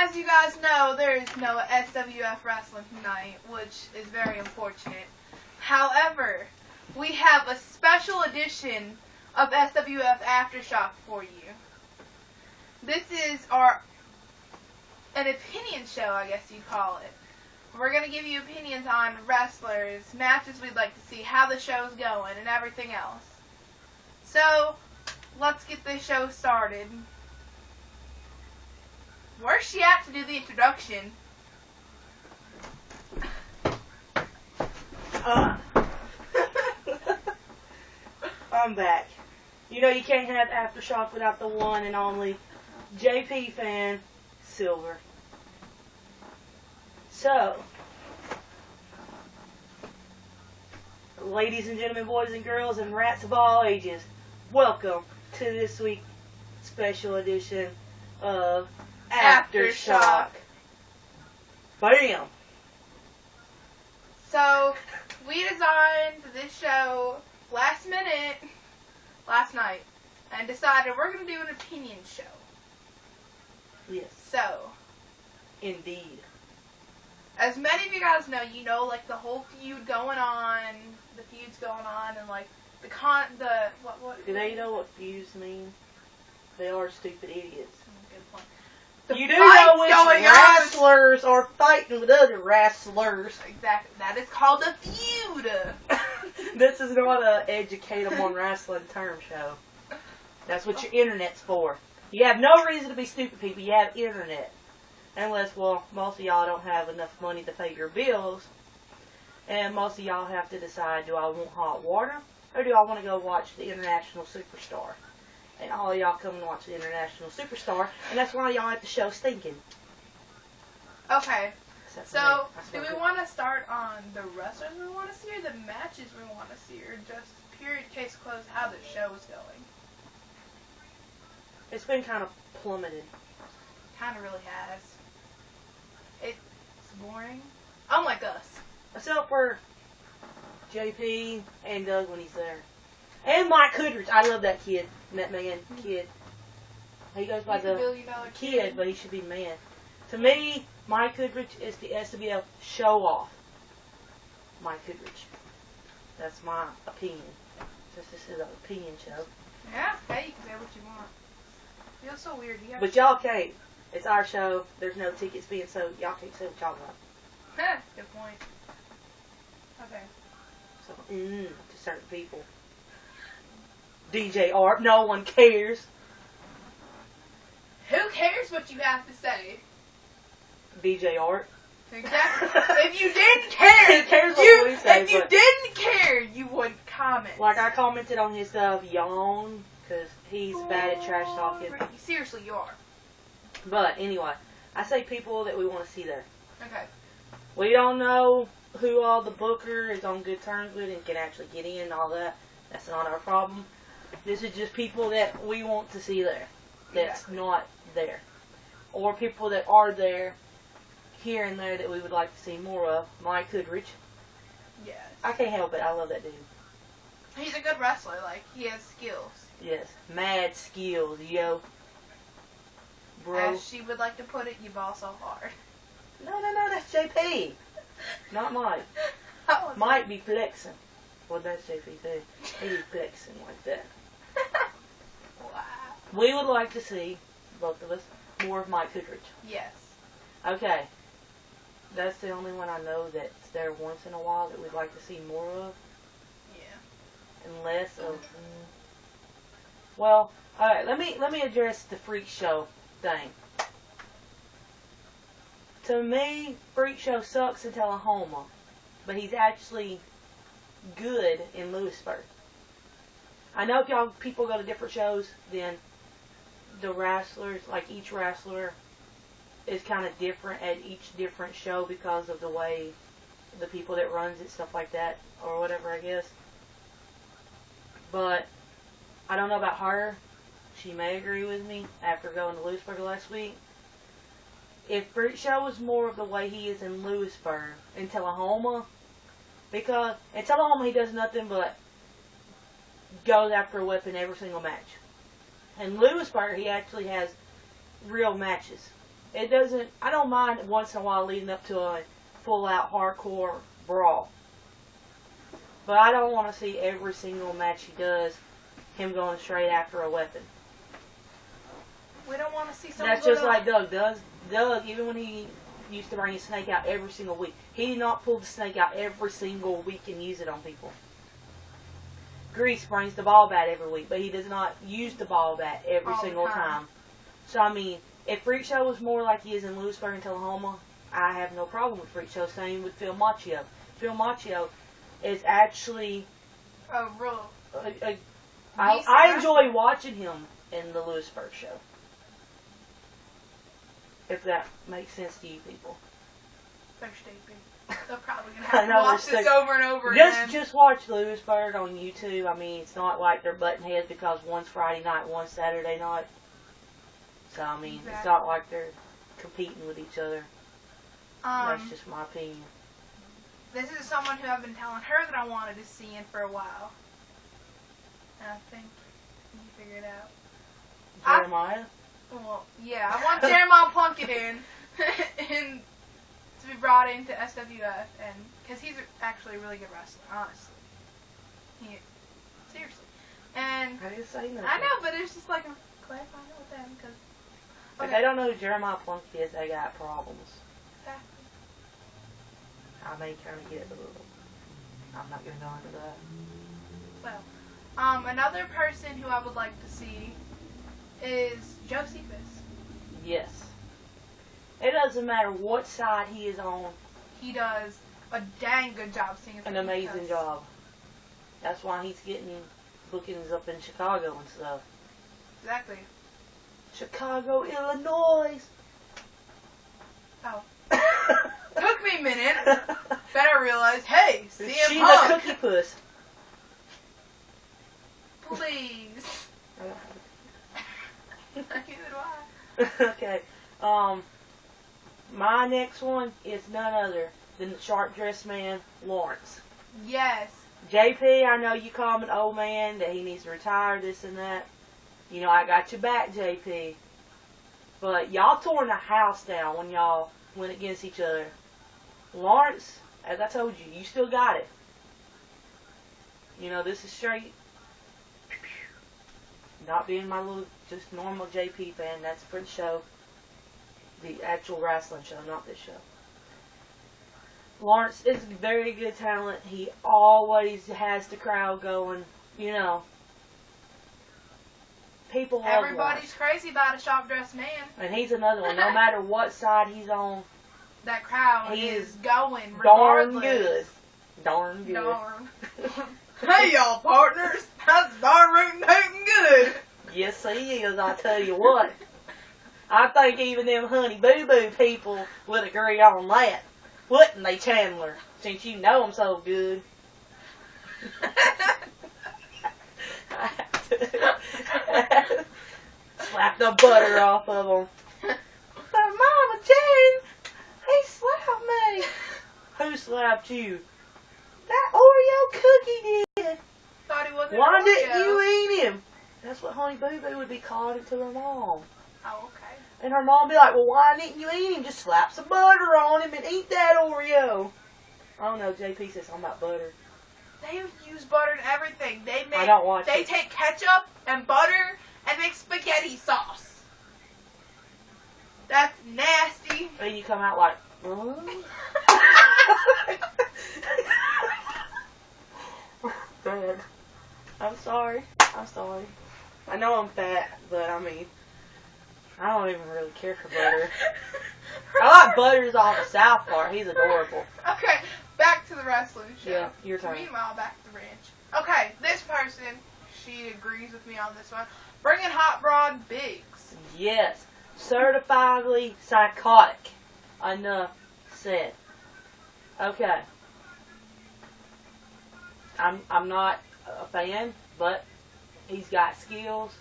as you guys know, there is no SWF wrestling tonight, which is very unfortunate. However, we have a special edition of SWF Aftershock for you. This is an opinion show, I guess you'd call it. We're going to give you opinions on wrestlers, matches we'd like to see, how the show's going, and everything else. So, let's get this show started. Where's she at to do the introduction? I'm back. You know you can't have Aftershock without the one and only JP fan, Silver. So, ladies and gentlemen, boys and girls, and rats of all ages, welcome to this week's special edition of Aftershock. Bam! So, we designed this show last night, and decided we're going to do an opinion show. Yes. So, Indeed. as many of you guys know, you know, like, the whole feud's going on, and, like, what? Do they know what feuds mean? They are stupid idiots. Good point. You do know which wrestlers are fighting with other wrestlers. Exactly. That is called a feud. This is not a educate them on wrestling term show. That's what your internet's for. You have no reason to be stupid, people. You have internet. Unless, well, most of y'all don't have enough money to pay your bills. And most of y'all have to decide, do I want hot water? Or do I want to go watch the International Superstar? And all y'all come and watch the International Superstar. And that's why y'all at the show stinking. Okay. So, do we good. want to start on the wrestlers we want to see, or the matches we want to see, or just period, case closed, how the show is going? It's been kind of plummeted. Kind of really has. It's boring. Unlike us. Except for JP and Doug when he's there. And Mike Goodrich. I love that kid. That man. Kid. He goes by the kid, but he should be man. To me, Mike Goodrich is the SWF show-off. Mike Goodrich. That's my opinion. Since this is an opinion show. Yeah, hey, you can say what you want. Feels so weird. But y'all can't. It's our show. There's no tickets being sold. Y'all can't say what y'all want. Huh, good point. Okay. So, to certain people. DJ Art, no one cares. Who cares what you have to say? DJ Art. Exactly. If you didn't care, didn't care, you wouldn't comment. Like I commented on his stuff, yawn, because he's bad at trash talking. Seriously, you are. But anyway, I say people that we want to see there. Okay. We don't know who all the booker is on good terms with and can actually get in and all that. That's not our problem. This is just people that we want to see there. That's not there. Or people that are there, here and there, that we would like to see more of. Mike Goodrich. Yes. I can't help it. I love that dude. He's a good wrestler. Like, he has skills. Yes. Mad skills, yo. Bro. As she would like to put it, you ball so hard. No, that's JP. Not Mike. Mike be flexing. Well, that's JP too. He be flexing like that. Wow. We would like to see, both of us, more of Mike Goodrich. Yes. Okay. That's the only one I know that's there once in a while that we'd like to see more of. Yeah. And less of... Well, alright, let me address the Freak Show thing. To me, Freak Show sucks in Tullahoma, but he's actually good in Lewisburg. I know if y'all people go to different shows, then the wrestlers, like each wrestler, is kind of different at each different show because of the way the people that runs it, stuff like that, or whatever, I guess. But I don't know about her. She may agree with me after going to Lewisburg last week. If Freak Show was more of the way he is in Lewisburg, in Tullahoma, because in Tullahoma he does nothing but goes after a weapon every single match. In Lewisburg he actually has real matches. It doesn't. I don't mind once in a while leading up to a full-out hardcore brawl, but I don't want to see every single match he does him going straight after a weapon. We don't want to see someone. That's just like Doug does. Doug, even when he used to bring his snake out every single week, he did not pull the snake out every single week and use it on people. Grease brings the ball bat every week, but he does not use the ball bat every single time. So, I mean, if Freak Show was more like he is in Lewisburg and Tullahoma, I have no problem with Freak Show. Same with Phil Macchio. Phil Macchio is actually a real. I enjoy watching him in the Lewisburg show. If that makes sense to you people. They're stupid. They're probably going to have to watch this over and over again. Just watch Lewisburg on YouTube. I mean, it's not like they're butting heads because one's Friday night, one's Saturday night. So, I mean, It's not like they're competing with each other. That's just my opinion. This is someone who I've been telling her that I wanted to see in for a while. And I think you figure it out. Jeremiah? Well, yeah, I want Jeremiah Plunkett in to be brought into SWF, and because he's actually a really good wrestler, honestly. Seriously. And I didn't say nothing. I know, but it's just like I'm clarifying it with them because. If they don't know who Jeremiah Plunkett is, they got problems. Exactly. I may kind of get it a little. I'm not going to go into that. Well, another person who I would like to see is Joe Cephas. Yes. It doesn't matter what side he is on. He does a dang good job singing. An amazing job. That's why he's getting bookings up in Chicago and stuff. Exactly. Chicago, Illinois. Oh. Took me a minute. Then I realized, hey, CM She's Punk. a cookie puss. Please. Neither do I. Okay. My next one is none other than the sharp dressed man, Lawrence. Yes. JP, I know you call him an old man, that he needs to retire, this and that. You know, I got your back, JP. But y'all tore the house down when y'all went against each other. Lawrence, as I told you, you still got it. You know, this is straight. Not being my little, just normal JP fan. That's for the show. The actual wrestling show, not this show. Lawrence is a very good talent. He always has the crowd going. You know. People love Lawrence. Everybody's crazy about a sharp-dressed man. And he's another one. No matter what side he's on. That crowd is going darn regardless. good. Darn good. Darn. Hey, y'all partners. That's darn rootin' tootin' good. Yes, he is. I tell you what. I think even them Honey Boo Boo people would agree on that. Wouldn't they, Chandler? Since you know them so good. Slap the butter off of them. But Mama Jane, he slapped me. Who slapped you? That Oreo cookie did. Thought he wasn't. Why didn't you eat him? That's what Honey Boo Boo would be calling it to her mom. Oh, okay. And her mom would be like, well, why didn't you eat him? Just slap some butter on him and eat that Oreo. I don't know, JP says something about butter. They use butter in everything. I don't watch They it. take ketchup and butter and make spaghetti sauce. That's nasty. And you come out like, oh. Bad. I'm sorry. I know I'm fat, but I mean, I don't even really care for butter. I like Butters off of South Park. He's adorable. Okay, back to the wrestling show. Yeah, your turn. Meanwhile, back to the ranch. Okay, this person, she agrees with me on this one. Bringing Hot Rod Biggs. Yes. Certifiably psychotic. Enough said. Okay. I'm not a fan, but he's got skills.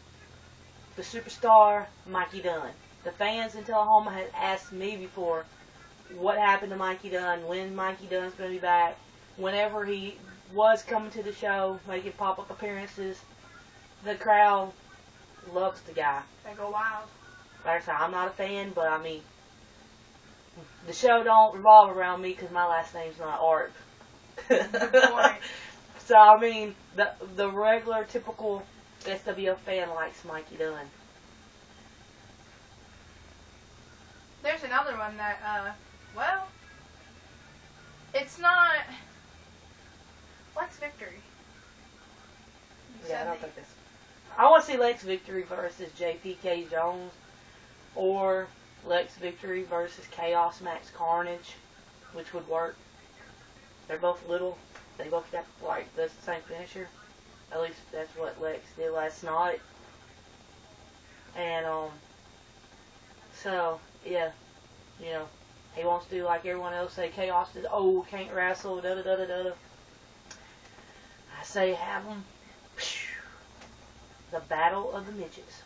The superstar, Mikey Dunn. The fans in Tullahoma had asked me before what happened to Mikey Dunn, when Mikey Dunn's going to be back, whenever he was coming to the show, making pop-up appearances. The crowd loves the guy. They go wild. Like I said, I'm not a fan, but I mean, The show don't revolve around me because my last name's not Art. Good point. So, I mean, the regular, typical SWF fan likes Mikey Dunn. There's another one that, well, it's not Lex Victory. Yeah, I don't think this. I want to see Lex Victory versus JPK Jones, or Lex Victory versus Chaos Max Carnage, which would work. They're both little. They both got like the same finisher. At least that's what Lex did last night. And so yeah, you know, he wants to do like everyone else. Say Chaos is old, can't wrestle. Da da da da da. I say have them. The battle of the midgets.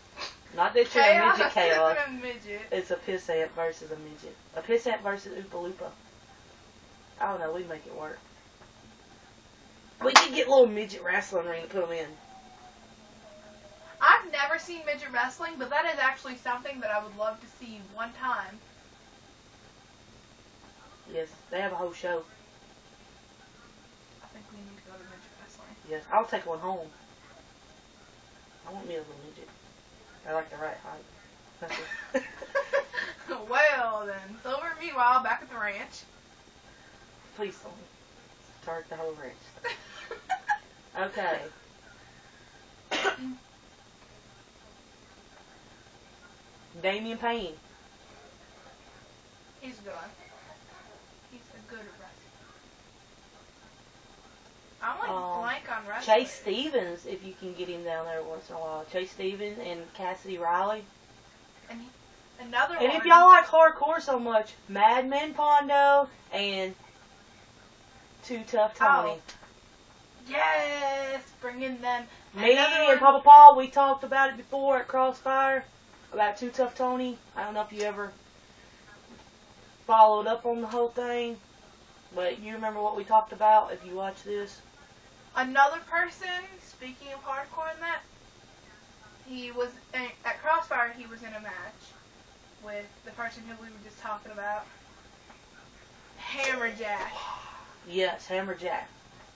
Not that you're a midget, Chaos. A midget. It's a pissant versus a midget. A pissant versus Oompa Loompa. I don't know, we can make it work. We can get a little midget wrestling ring and put them in. I've never seen midget wrestling, but that is actually something that I would love to see one time. Yes, they have a whole show. I think we need to go to midget wrestling. Yes, I'll take one home. I want me a little midget. I like the right height. Well then, so meanwhile, back at the ranch. Please don't start the whole ranch. Okay. Damian Payne. He's a good one. He's a good wrestler. I'm like blank on wrestling. Chase Stevens, if you can get him down there once in a while. Chase Stevens and Cassidy Riley. And another and one. If y'all like hardcore so much, Madman Pondo and Too Tough Tony. Oh. Yes, bringing them. Me and Papa Paul, we talked about it before at Crossfire, about Too Tough Tony. I don't know if you ever followed up on the whole thing, but you remember what we talked about if you watch this. Another person, speaking of hardcore in that, he was, at Crossfire, he was in a match with the person who we were just talking about, Hammerjack. Yes, Hammerjack.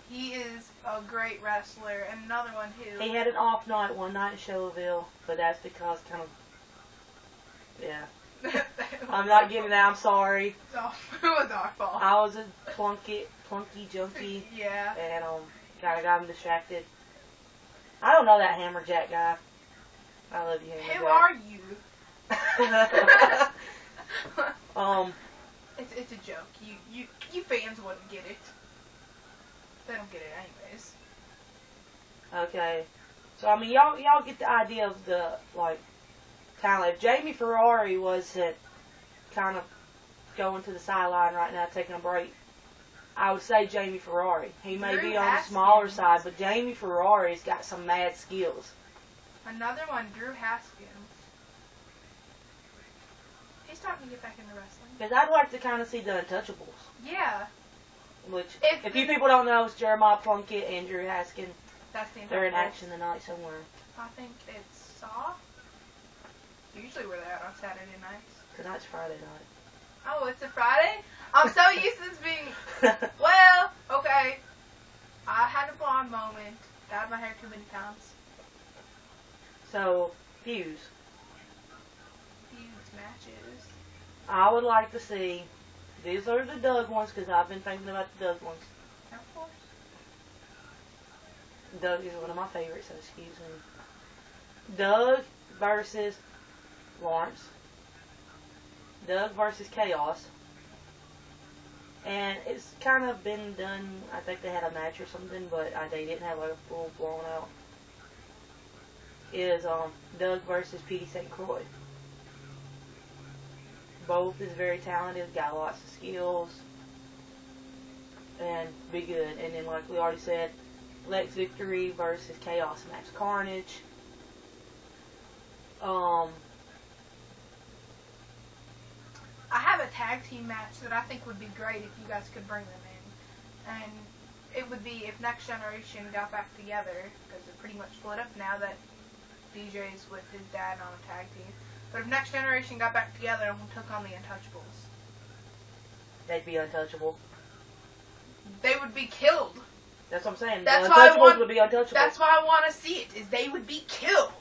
He is a great wrestler, and another one who... He had an off night one night in Showville, but that's because kind of, yeah. I'm not getting that, I'm sorry. It was our fault. I was a plunky junkie. Yeah. And, kind of got him distracted. I don't know that Hammerjack guy. I love you, Hammerjack. Who are you? It's a joke. You fans wouldn't get it. They don't get it anyways. Okay. So, I mean, y'all get the idea of the, like, talent. If Jamie Ferrari was kind of going to the sideline right now, taking a break, I would say Jamie Ferrari. He may be on the smaller side, but Jamie Ferrari's got some mad skills. Another one, Drew Haskins. He's starting to get back into wrestling. Because I'd like to kind of see the Untouchables. Yeah. Which, if you people don't know, it's Jeremiah Plunkett and Drew Haskins. That's the Untouchables. They're in action tonight somewhere. I think it's Saw. Usually we're there on Saturday nights. Tonight's Friday night. Oh, it's a Friday? I'm so used to this being... Well, okay. I had a blonde moment. Dyed my hair too many times. So, feuds. Feuds, matches. I would like to see... These are the Doug ones, because I've been thinking about the Doug ones. Of course. Doug is one of my favorites, so excuse me. Doug versus Lawrence. Doug versus Chaos. And it's kind of been done, I think they had a match or something, but they didn't have like a full blown out. Is Doug versus Petey St. Croix. Both is very talented, got lots of skills, and be good. And then like we already said, Lex Victory versus Chaos Max Carnage. I have a tag team match that I think would be great if you guys could bring them in. And it would be if Next Generation got back together, because they're pretty much split up now that DJ's with his dad on a tag team. But if Next Generation got back together and took on the Untouchables. they'd be untouchable. They would be killed. That's what I'm saying. That's The why I untouchables want. would be untouchable. That's why I want to see it. Is they would be killed.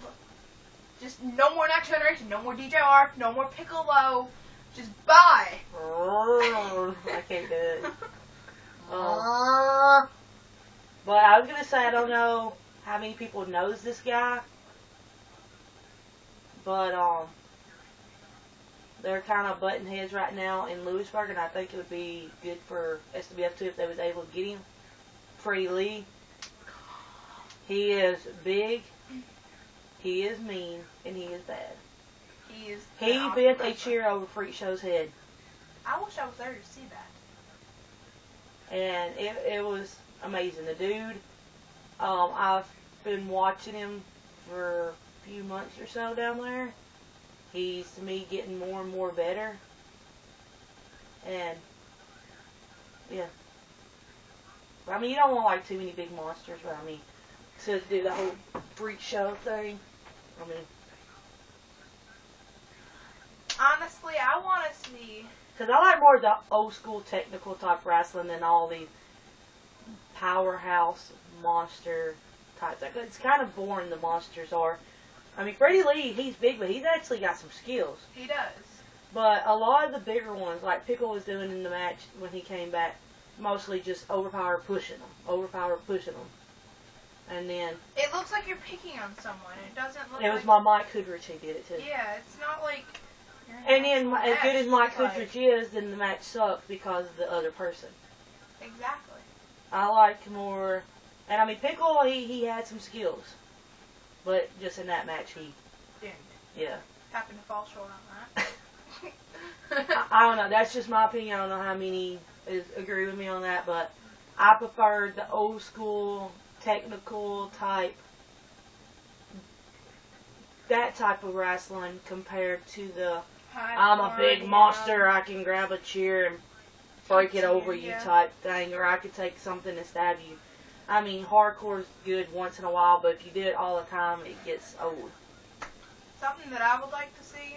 Just no more Next Generation. No more DJ Arp. No more Piccolo. Just bye. I can't do it. But I was gonna say I don't know how many people knows this guy, but they're kind of butting heads right now in Lewisburg, and I think it would be good for SWF2 if they was able to get him. Freddie Lee. He is big, he is mean, and he is bad. He bent a chair over Freak Show's head. I wish I was there to see that. And it was amazing. The dude, I've been watching him for a few months or so down there. He's, to me, getting more and more better. And, yeah. I mean, you don't want, like, too many big monsters, but, I mean, to do the whole Freak Show thing, I mean. Honestly, I want to see. Because I like more the old school technical type wrestling than all the powerhouse monster type thing. It's kind of boring, the monsters are. I mean, Freddie Lee, he's big, but he's actually got some skills. He does. But a lot of the bigger ones, like Pickle was doing in the match when he came back, mostly just overpower pushing them. And then... It looks like you're picking on someone. It doesn't look It was my Mike Hoodrich who did it, too. Yeah, it's not like... And then, as good as Mike Hoodrich is, then the match sucks because of the other person. Exactly. I like more... And I mean, Pickle, he had some skills. But just in that match, he... Didn't. Yeah. Happened to fall short on that. I don't know. That's just my opinion. I don't know how many agree with me on that, but I prefer the old school, technical type, that type of wrestling compared to the I'm a big monster, I can grab a chair and break it over you type thing, or I could take something and stab you. I mean, hardcore's good once in a while, but if you do it all the time, it gets old. Something that I would like to see.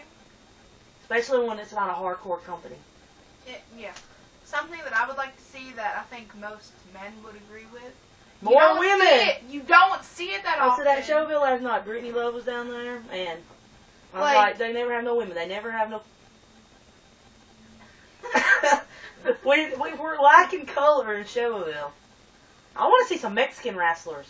Especially when it's not a hardcore company. Yeah. Something that I would like to see that I think most men would agree with. More women! You don't see it that often. I was at that Showville last night. Brittany Love was down there, and I was like, they never have no women. They never have no... we're lacking color in Showville. I want to see some Mexican wrestlers.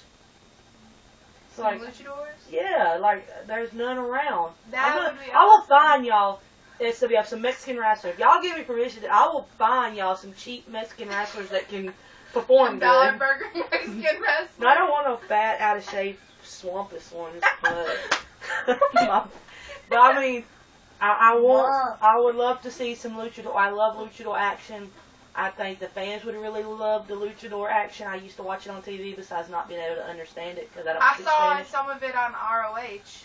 Some luchadors? Yeah, like, there's none around. I will find y'all SWF some Mexican wrestlers. If y'all give me permission, I will find y'all some cheap Mexican wrestlers that can perform good. $1 burger Mexican wrestlers. No, I don't want no fat, out of shape, swampus ones. But I mean, I would love to see some luchador. I love luchador action. I think the fans would really love the luchador action. I used to watch it on TV besides not being able to understand it because I don't speak Spanish. I saw some of it on ROH.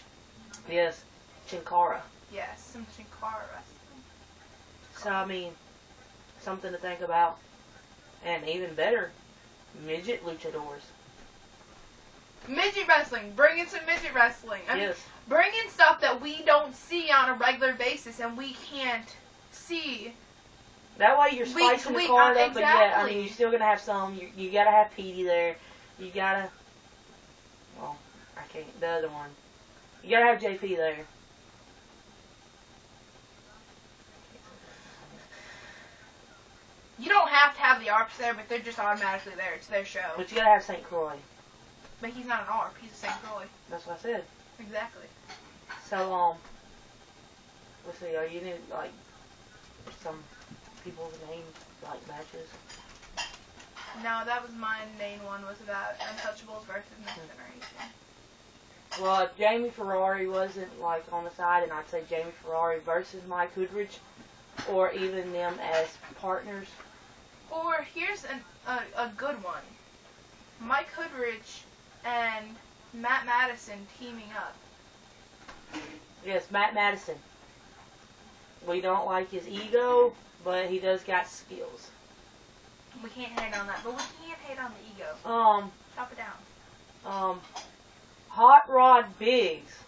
Yes, Chinkara. Yes, some Chinkara wrestling. So, I mean, something to think about. And even better, midget luchadors. Midget wrestling. Bring in some midget wrestling. Yes. Bring in stuff that we don't see on a regular basis and we can't see. That way you're spicing the card up, but yeah, I mean, you're still going to have some. You got to have Petey there. You got to, well, I can't, the other one. You got to have JP there. You don't have to have the ARPs there, but they're just automatically there. It's their show. But you got to have St. Croix. But he's not an ARP. He's a St. Croix. That's what I said. Exactly. So, let's see, are you in, like, some people's names, like, matches? No, that was my main one, was about Untouchables versus Next Generation. Well, if Jamie Ferrari wasn't, like, on the side, and I'd say Jamie Ferrari versus Mike Hoodrich, or even them as partners. Or here's a good one. Mike Hoodrich and Matt Madison teaming up. Yes, Matt Madison. We don't like his ego, but he does got skills. We can't hate on that, but we can't hate on the ego. Chop it down. Hot Rod Biggs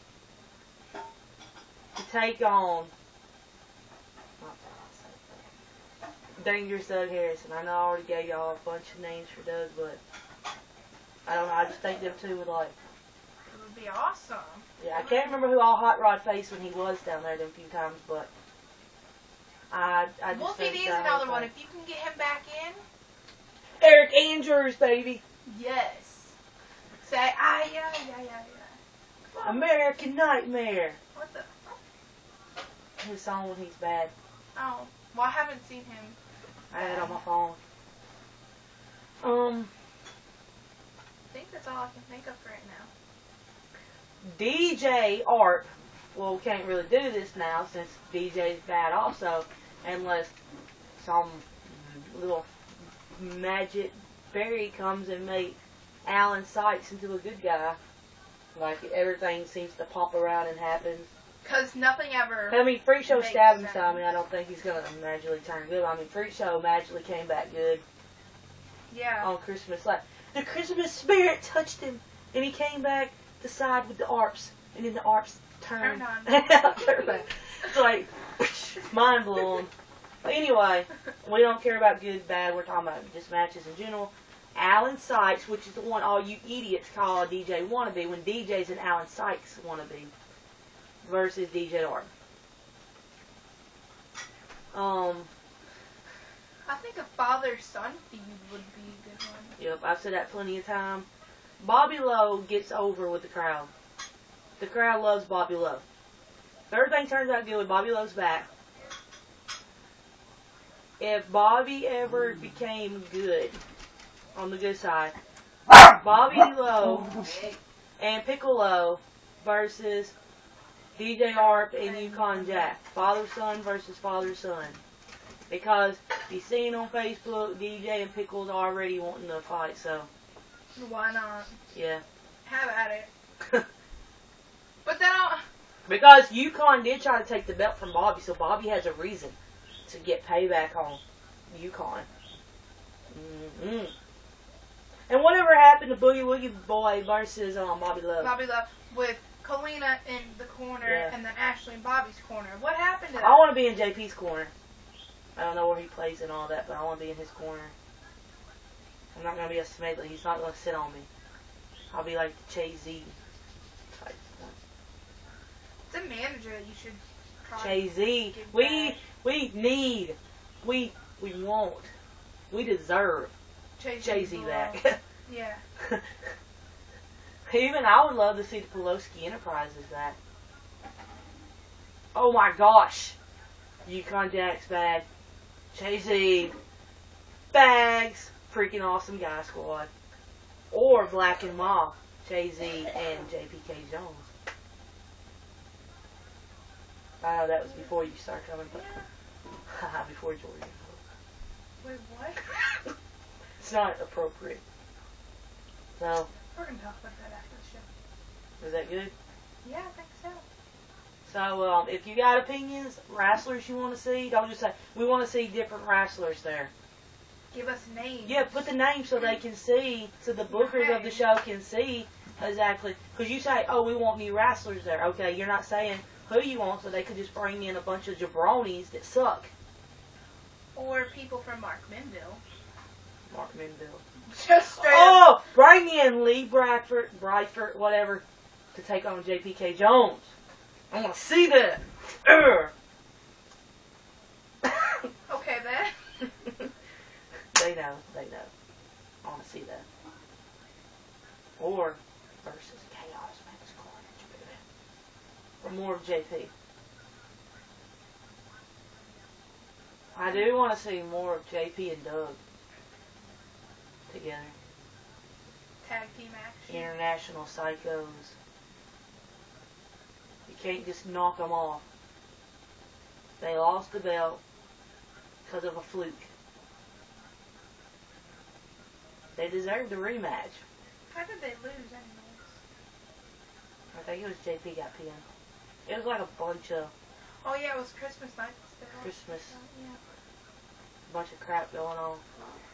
to take on Dangerous Doug Harrison. I know I already gave y'all a bunch of names for Doug, but I don't know. I just think them two would like. It would be awesome. Yeah, I can't remember who all Hot Rod faced when he was down there them few times, but I just Wolfie think D's that another whole one. thing. If you can get him back in. Eric Andrews, baby. Yes. Say, yeah. American Nightmare. What the? His song when he's bad. Oh, well, I haven't seen him. I have it on my phone. I think that's all I can think of right now. DJ ARP. Well, we can't really do this now since DJ's bad also, unless some little magic fairy comes and make Alan Sykes into a good guy. Like everything seems to pop around and happens. Because nothing ever. I mean, Freak Show makes stabbed him, sense. so I mean, I don't think he's gonna magically turn good. I mean, Freak Show magically came back good Yeah. on Christmas. Like the Christmas spirit touched him, and he came back to side with the ARPs, and then the ARPs turned. Turn back. It's like mind blown. But anyway, we don't care about good, bad. We're talking about just matches in general. Alan Sykes, which is the one all you idiots call a DJ wannabe, when DJ's an Alan Sykes wannabe, versus DJ ARP. I think a father-son feud would be a good one. Yep, I've said that plenty of time. Bobby Lowe gets over with the crowd. The crowd loves Bobby Lowe. If everything turns out good with Bobby Lowe's back, if Bobby ever became good, on the good side, Bobby Lowe and Piccolo versus DJ ARP and Yukon Jack. Father-son versus father-son. Because you've seen on Facebook, DJ and Pickle's already wanting to fight, so. Why not? Yeah. Have at it. But then I'll... Because Yukon did try to take the belt from Bobby, so Bobby has a reason to get payback on Yukon. Mm-hmm. And whatever happened to Boogie Woogie Boy versus Bobby Love? Bobby Love with Kalina in the corner and then Ashley in Bobby's corner. What happened to that? I want to be in JP's corner. I don't know where he plays and all that, but I want to be in his corner. I'm not going to be a Smedley. He's not going to sit on me. I'll be like the Chase Z type. It's a manager that you should try. Chase Z. We want, we deserve Chase Z back. Yeah. Even I would love to see the Pelosi Enterprises back. Oh my gosh. Yukon Jack's bad. Chase Z. Bags. Freaking awesome guy squad. Or Black and Mob. Chase Z and JPK Jones. I know that was before you started coming, but before Jordan. Wait, what? It's not appropriate. So. We're going to talk about that after the show. Is that good? Yeah, I think so. So, if you got opinions, wrestlers you want to see, don't just say, we want to see different wrestlers there. Give us names. Yeah, put the names so they can see, so the bookers of the show can see exactly. Because you say, oh, we want new wrestlers there. Okay, you're not saying who you want, so they could just bring in a bunch of jabronis that suck. Or people from Mark Minville. Mark Minville. Just straight up. Bring in Lee Bradford, whatever, to take on JPK Jones. I want to see that. Okay, then. They know. I want to see that. Or versus Chaos Men's Carnage. Or more of JP. I do want to see more of JP and Doug together. Tag team action. International Psychos. You can't just knock them off. They lost the belt because of a fluke. They deserved a rematch. How did they lose anyways? I think it was JP got pinned. It was like a bunch of... Oh yeah, it was Christmas night. Christmas. Yeah. Bunch of crap going on.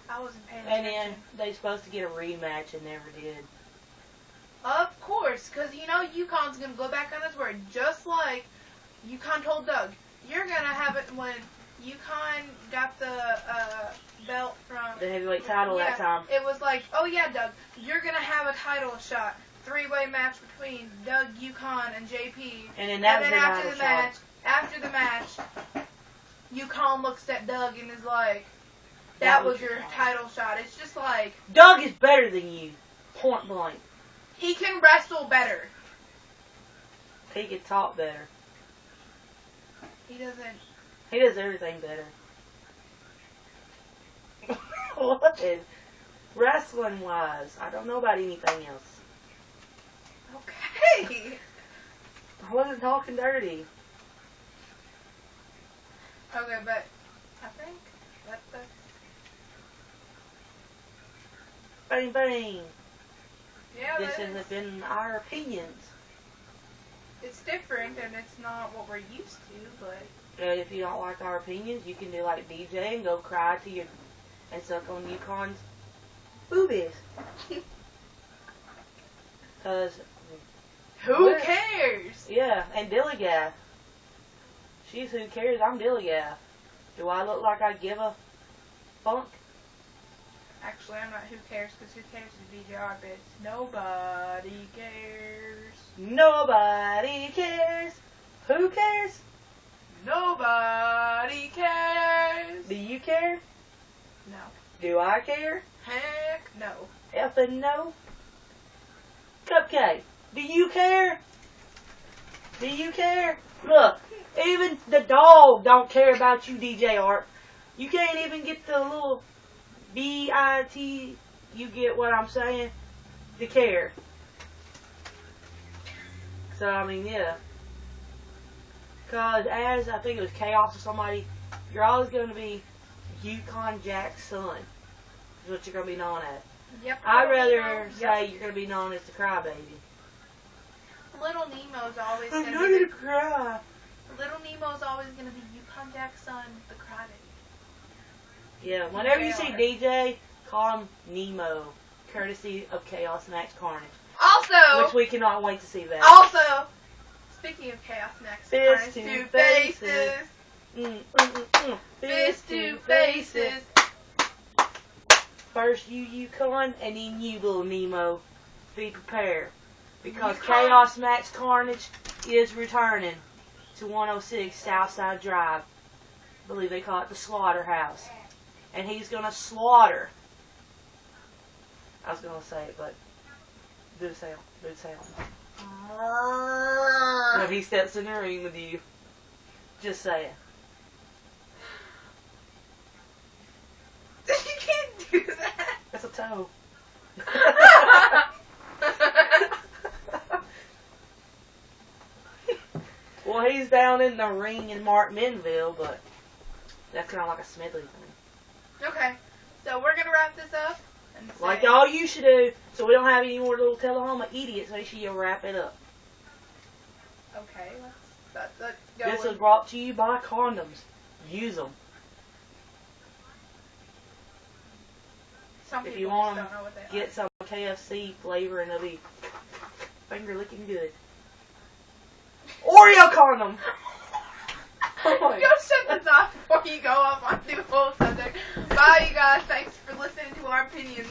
I wasn't paying attention. And then they supposed to get a rematch and never did. Of course, because you know Yukon's going to go back on his word. Just like Yukon told Doug, you're going to have it when UConn got the belt from the heavyweight title that time. It was like, oh yeah, Doug, you're gonna have a title shot. 3-way match between Doug, UConn, and JP. And then that was your after title the shot. match, after the match, UConn looks at Doug and is like, that was your title shot. It's just like, Doug is better than you, point blank. He can wrestle better. He can talk better. He doesn't. He does everything better. What is wrestling wise? I don't know about anything else. Okay. I wasn't talking dirty. Okay, but I think that's. Bang bang. Yeah, This has been our opinions. It's different and it's not what we're used to, but. And if you don't like our opinions, you can do like DJ and go cry to your and suck on UConn's boobies. Cause Who cares? Yeah, and Dillygaff. She's who cares. I'm Dillygaff. Do I look like I give a funk? Actually, I'm not who cares, because who cares is BJR, bitch. Nobody cares. Nobody cares. Who cares? Nobody cares. Do you care? No. Do I care? Heck no. Effing no. Cupcake, do you care? Do you care? Look, even the dog don't care about you, DJ Art. You can't even get the little B-I-T, you get what I'm saying? To care. So, I mean, yeah. Because as, I think it was Chaos or somebody, you're always going to be Yukon Jack's son. Is what you're going to be known as. Yep. I'd rather say you're going to be known as the crybaby. Little Nemo's always I'm going not to going be to cry. Little Nemo's always going to be Yukon Jack's son, the crybaby. Yeah, whenever you see DJ, call him Nemo. Courtesy of Chaos Max Carnage. Also, which we cannot wait to see that. Also, speaking of Chaos Max Carnage, Fist to two faces. faces. Fist to faces. First you Yukon, and then you little Nemo. Be prepared. Because Yukon. Chaos Max Carnage is returning to 106 Southside Drive. I believe they call it the Slaughterhouse. And he's going to slaughter. I was going to say it, but do the sound. Do the sound. When he steps in the ring with you. Just say it. You can't do that. That's a toe. Well, he's down in the ring in Martinville, but that's kind of like a Smedley thing. Okay, so we're going to wrap this up. And Like all you should do, so we don't have any more little Telehoma idiots, make sure you wrap it up. Okay, let's go. This was brought to you by condoms. Use them. Some If people you want just them, don't know what they get are. some KFC flavor and it'll be finger licking good. Oreo condom! Go shut this off before you go off on the whole subject. Bye, you guys. Thanks for listening to our opinions.